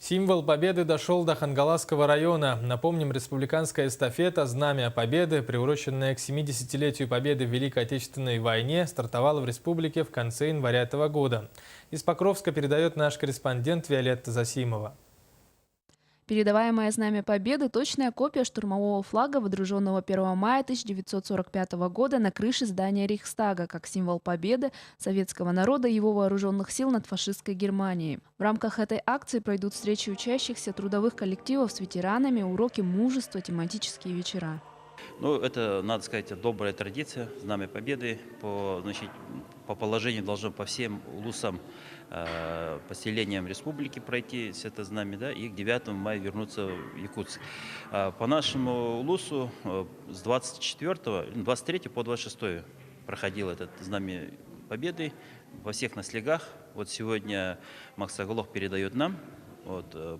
Символ Победы дошел до Хангаласского района. Напомним, республиканская эстафета «Знамя Победы», приуроченная к 70-летию Победы в Великой Отечественной войне, стартовала в республике в конце января этого года. Из Покровска передает наш корреспондент Виолетта Засимова. Передаваемое Знамя Победы – точная копия штурмового флага, водруженного 1 мая 1945 года на крыше здания Рейхстага, как символ победы советского народа и его вооруженных сил над фашистской Германией. В рамках этой акции пройдут встречи учащихся трудовых коллективов с ветеранами, уроки мужества, тематические вечера. Ну, это, надо сказать, добрая традиция, Знамя Победы. По положению должно по всем улусам, поселениям республики пройти это знамя, да, и к 9 мая вернуться в Якутск. По нашему улусу с 23 по 26 проходил этот Знамя Победы во всех наслегах. Вот сегодня Максаголох передает нам.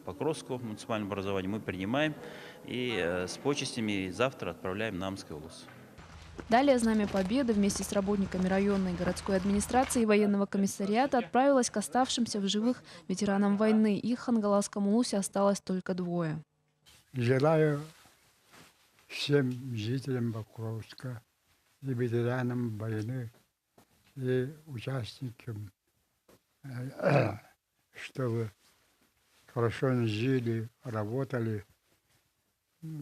Покровскому муниципальному образованию мы принимаем и с почестями завтра отправляем на Амский улус. Далее Знамя Победы вместе с работниками районной городской администрации и военного комиссариата отправилось к оставшимся в живых ветеранам войны. Их в Хангаласском улусе осталось только 2. Желаю всем жителям Покровска и ветеранам войны и участникам, чтобы хорошо жили, работали,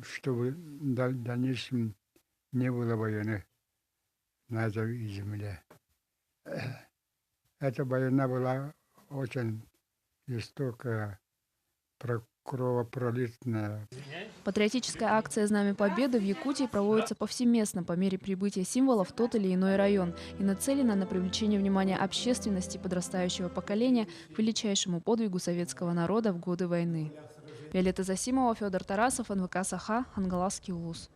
чтобы в дальнейшем не было войны на этой земле. Эта война была очень жестокая, кровопролитная. Патриотическая акция «Знамя Победы» в Якутии проводится повсеместно по мере прибытия символа в тот или иной район и нацелена на привлечение внимания общественности и подрастающего поколения к величайшему подвигу советского народа в годы войны. Виолетта Засимова, Федор Тарасов, НВК «Саха», Хангаласский улус.